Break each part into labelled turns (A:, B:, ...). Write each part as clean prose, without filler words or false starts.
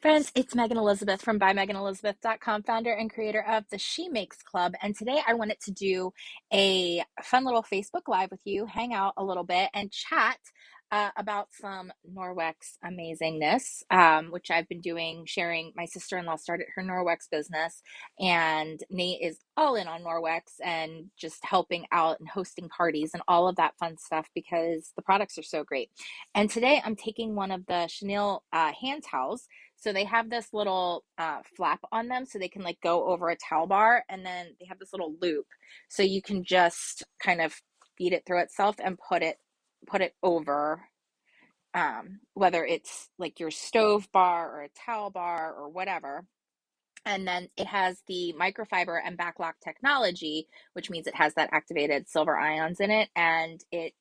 A: Friends, it's Megan Elizabeth from ByMeganElizabeth.com, founder and creator of the She Makes Club. And today I wanted to do a fun little Facebook Live with you, hang out a little bit, and chat about some Norwex amazingness, which I've been doing, sharing. My sister-in-law started her Norwex business, and Nate is all in on Norwex and just helping out and hosting parties and all of that fun stuff because the products are so great. And today I'm taking one of the Chanille hand towels. So they have this little flap on them so they can like go over a towel bar, and then they have this little loop so you can just kind of feed it through itself and put it over whether it's like your stove bar or a towel bar or whatever. And then it has the microfiber and backlock technology, which means it has that activated silver ions in it, and it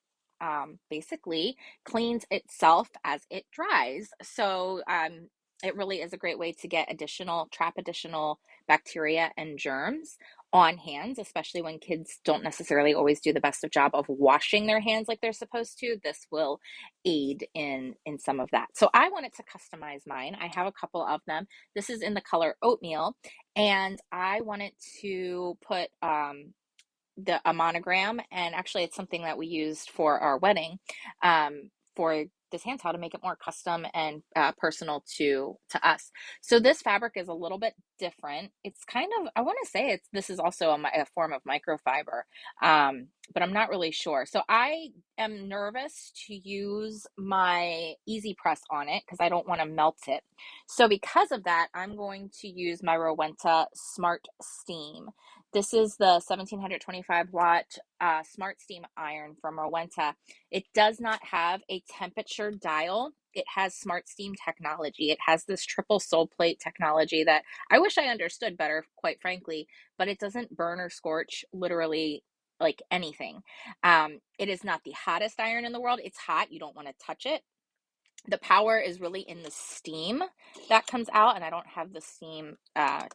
A: basically cleans itself as it dries. So it really is a great way to get trap additional bacteria and germs on hands, especially when kids don't necessarily always do the best of job of washing their hands like they're supposed to. This will aid in some of that. So I wanted to customize mine. I have a couple of them. This is in the color oatmeal, and I wanted to put a monogram, and actually it's something that we used for our wedding, for this hand towel to make it more custom and personal to us. So this fabric is a little bit different. It's kind of, I want to say this is also a form of microfiber, but I'm not really sure. So I am nervous to use my easy press on it because I don't want to melt it. So because of that, I'm going to use my Rowenta Smart Steam. This is the 1725 watt Smart Steam iron from Rowenta. It does not have a temperature dial. It has Smart Steam technology. It has this triple sole plate technology that I wish I understood better, quite frankly, but it doesn't burn or scorch literally like anything. It is not the hottest iron in the world. It's hot. You don't want to touch it. The power is really in the steam that comes out, and I don't have the steam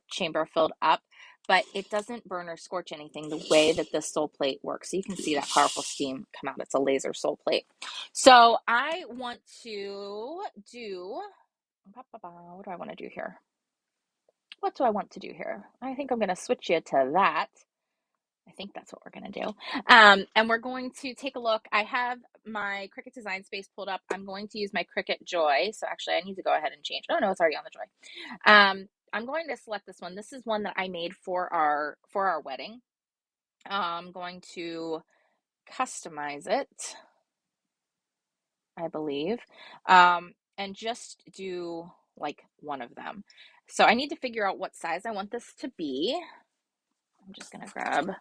A: chamber filled up, but it doesn't burn or scorch anything the way that the sole plate works. So you can see that powerful steam come out. It's a laser sole plate. So I want to do, what do I want to do here? What do I want to do here? I think I'm going to switch you to that. I think that's what we're going to do. And we're going to take a look. I have my Cricut Design Space pulled up. I'm going to use my Cricut Joy. So actually I need to go ahead and change. Oh no, it's already on the Joy. I'm going to select this one. This is one that I made for our wedding. I'm going to customize it, I believe, and just do like one of them. So I need to figure out what size I want this to be. I'm just going to grab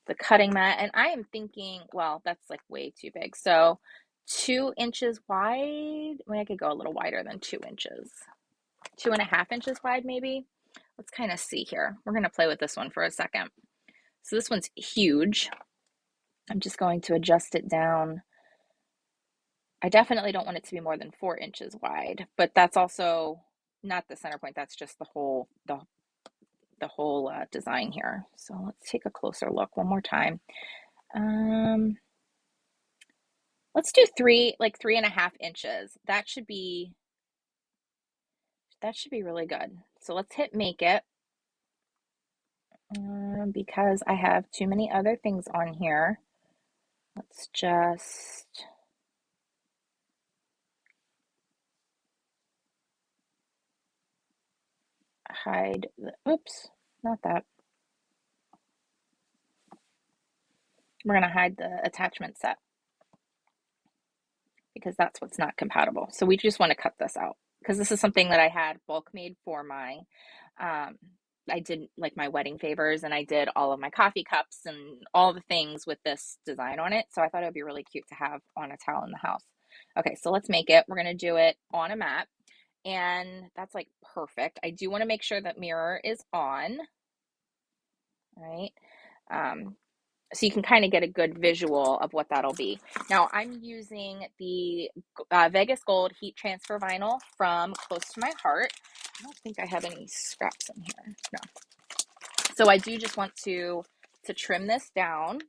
A: the cutting mat, and I am thinking, well, that's like way too big. So 2 inches wide. I mean, I could go a little wider than 2 inches. 2.5 inches wide, maybe. Let's kind of see here. We're going to play with this one for a second. So this one's huge. I'm just going to adjust it down. I definitely don't want it to be more than 4 inches wide, but that's also not the center point. That's just the whole design here. So let's take a closer look one more time. Let's do 3.5 inches. That should be really good. So let's hit make it, because I have too many other things on here. Let's just hide the, oops, not that. We're going to hide the attachment set because that's what's not compatible. So we just want to cut this out because this is something that I had bulk made for my, I did like my wedding favors, and I did all of my coffee cups and all the things with this design on it. So I thought it would be really cute to have on a towel in the house. Okay, so let's make it. We're going to do it on a mat, and that's like perfect. I do want to make sure that mirror is on, right? So you can kind of get a good visual of what that'll be. Now I'm using the Vegas Gold Heat Transfer Vinyl from Close to My Heart. I don't think I have any scraps in here. No. So I do just want to trim this down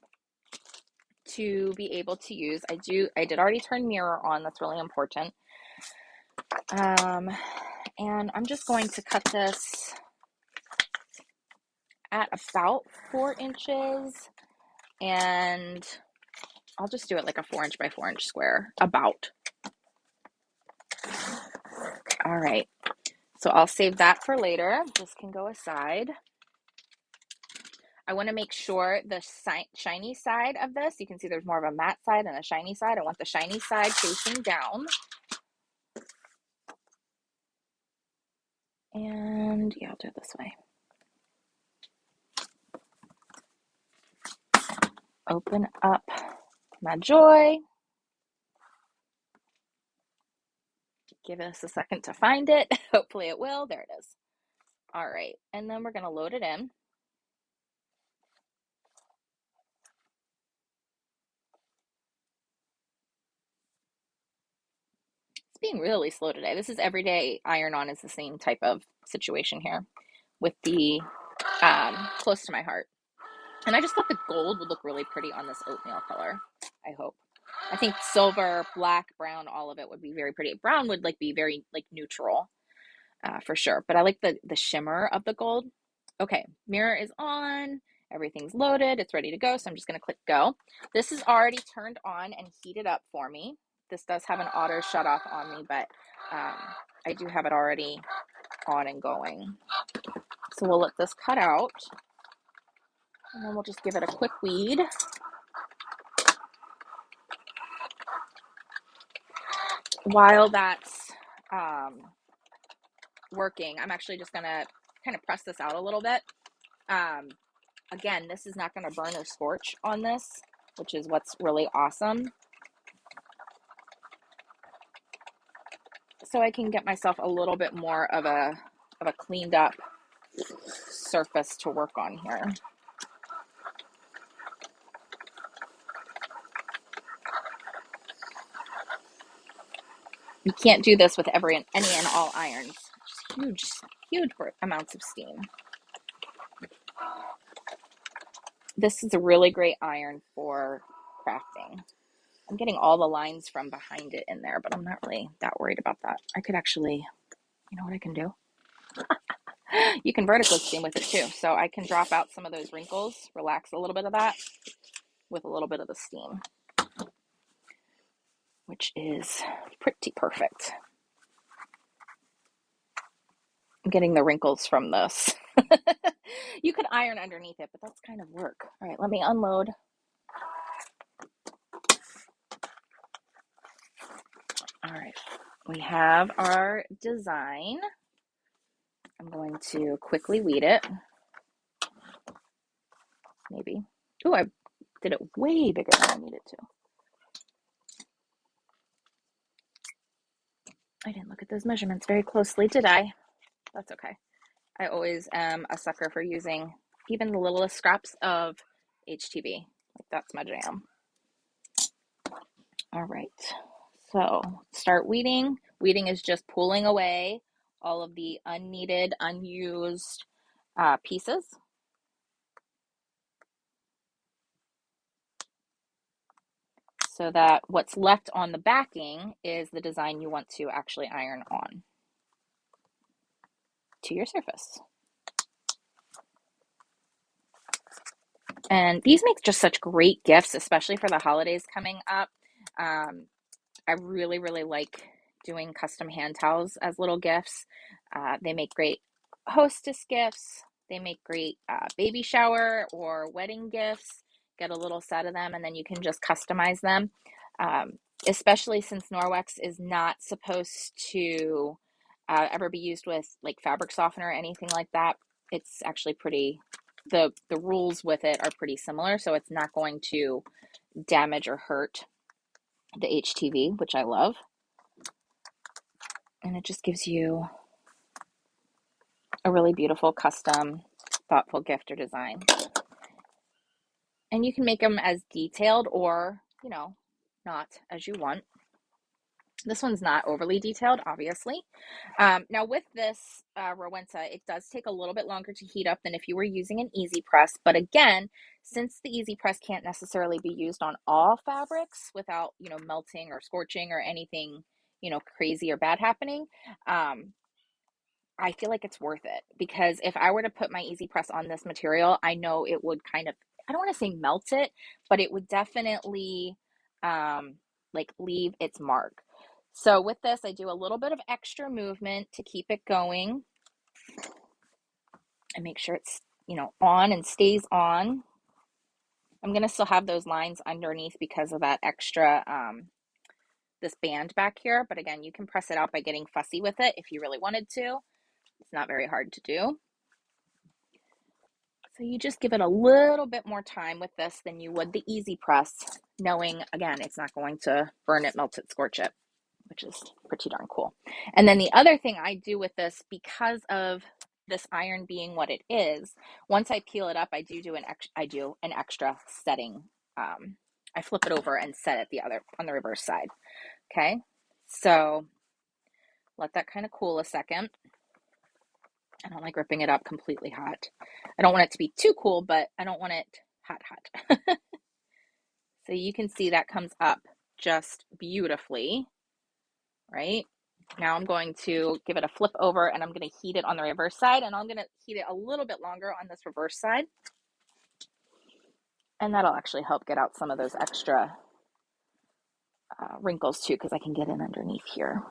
A: to be able to use. I did already turn mirror on. That's really important. and I'm just going to cut this at about 4 inches, and I'll just do it like a 4-inch by 4-inch square, about. All right, so I'll save that for later. This can go aside. I want to make sure the shiny side of this, you can see there's more of a matte side and a shiny side. I want the shiny side facing down. And yeah, I'll do it this way. Open up my Joy. Give us a second to find it. Hopefully it will. There it is. All right, and then we're going to load it in. It's being really slow today. This is everyday iron-on is the same type of situation here with the close to my heart. And I just thought the gold would look really pretty on this oatmeal color, I hope. I think silver, black, brown, all of it would be very pretty. Brown would like be very like neutral for sure. But I like the shimmer of the gold. Okay, mirror is on. Everything's loaded. It's ready to go. So I'm just going to click go. This is already turned on and heated up for me. This does have an auto shut off on me, but I do have it already on and going. So we'll let this cut out. And then we'll just give it a quick weed. While that's working, I'm actually just going to kind of press this out a little bit. Again, this is not going to burn or scorch on this, which is what's really awesome. So I can get myself a little bit more of a cleaned up surface to work on here. You can't do this with any and all irons. Just huge amounts of steam. This is a really great iron for crafting. I'm getting all the lines from behind it in there, but I'm not really that worried about that. I could actually, you know what I can do? You can vertical steam with it too. So I can drop out some of those wrinkles, relax a little bit of that with a little bit of the steam, which is pretty perfect. I'm getting the wrinkles from this. You could iron underneath it, but that's kind of work. All right, let me unload. All right, we have our design. I'm going to quickly weed it. Maybe. Oh, I did it way bigger than I needed to. I didn't look at those measurements very closely, did I? That's okay. I always am a sucker for using even the littlest scraps of HTV. Like, that's my jam. All right, so start weeding. Weeding is just pulling away all of the unneeded, unused pieces. So that what's left on the backing is the design you want to actually iron on to your surface. And these make just such great gifts, especially for the holidays coming up. I really, really like doing custom hand towels as little gifts. They make great hostess gifts. They make great baby shower or wedding gifts. Get a little set of them and then you can just customize them. Especially since Norwex is not supposed to ever be used with like fabric softener or anything like that. It's actually pretty, the rules with it are pretty similar, so it's not going to damage or hurt the HTV, which I love. And it just gives you a really beautiful, custom, thoughtful gift or design. And you can make them as detailed or, you know, not as you want. This one's not overly detailed, obviously. Now with this Rowenta, it does take a little bit longer to heat up than if you were using an easy press. But again, since the easy press can't necessarily be used on all fabrics without, you know, melting or scorching or anything, you know, crazy or bad happening, I feel like it's worth it, because if I were to put my Easy Press on this material, I know it would kind of, I don't want to say melt it, but it would definitely like leave its mark. So with this, I do a little bit of extra movement to keep it going and make sure it's, you know, on and stays on. I'm going to still have those lines underneath because of that extra, this band back here. But again, you can press it out by getting fussy with it if you really wanted to. It's not very hard to do. So you just give it a little bit more time with this than you would the Easy Press, knowing, again, it's not going to burn it, melt it, scorch it, which is pretty darn cool. And then the other thing I do with this, because of this iron being what it is, once I peel it up, I do an extra setting. I flip it over and set it on the reverse side. Okay, so let that kind of cool a second. I don't like ripping it up completely hot. I don't want it to be too cool, but I don't want it hot. So you can see that comes up just beautifully, right? Now I'm going to give it a flip over, and I'm going to heat it on the reverse side, and I'm going to heat it a little bit longer on this reverse side. And that'll actually help get out some of those extra wrinkles too, because I can get in underneath here.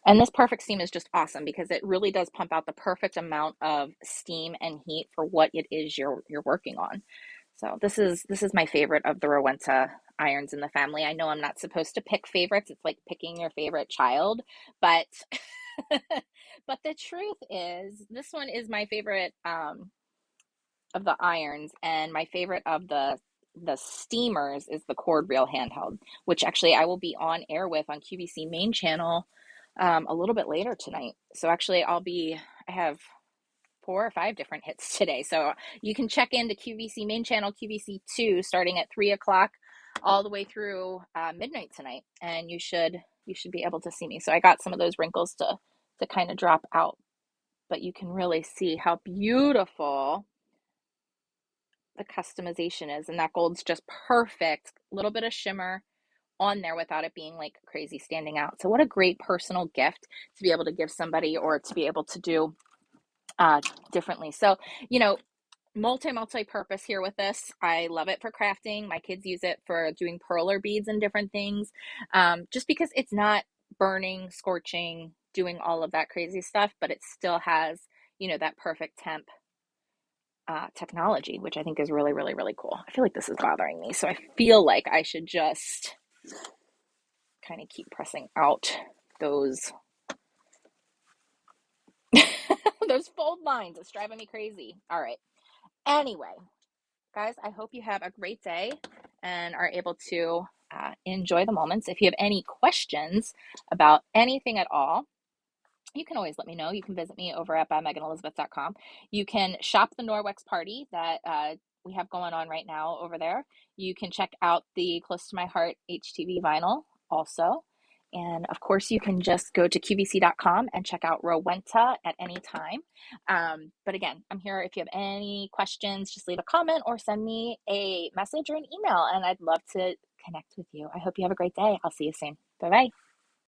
A: And this perfect steam is just awesome because it really does pump out the perfect amount of steam and heat for what it is you're working on. So this is my favorite of the Rowenta irons in the family. I know I'm not supposed to pick favorites. It's like picking your favorite child, but but the truth is this one is my favorite of the irons, and my favorite of the steamers is the cord reel handheld, which actually I will be on air with on QVC main channel a little bit later tonight. So actually I have 4 or 5 different hits today. So you can check into QVC main channel, QVC2, starting at 3 o'clock all the way through midnight tonight. And you should be able to see me. So I got some of those wrinkles to kind of drop out, but you can really see how beautiful the customization is. And that gold's just perfect. A little bit of shimmer on there without it being like crazy standing out. So what a great personal gift to be able to give somebody, or to be able to do differently. So, you know, multi-purpose here with this. I love it for crafting. My kids use it for doing perler beads and different things, just because it's not burning, scorching, doing all of that crazy stuff, but it still has, you know, that perfect temp technology, which I think is really, really, really cool. I feel like this is bothering me, so I feel like I should just kind of keep pressing out those those fold lines. It's driving me crazy. All right. Anyway, guys, I hope you have a great day and are able to enjoy the moments. If you have any questions about anything at all, you can always let me know. You can visit me over at bymeganelizabeth.com. You can shop the Norwex party that we have going on right now over there. You can check out the Close to My Heart HTV vinyl also. And of course, you can just go to qvc.com and check out Rowenta at any time. But again, I'm here. If you have any questions, just leave a comment or send me a message or an email, and I'd love to connect with you. I hope you have a great day. I'll see you soon. Bye-bye.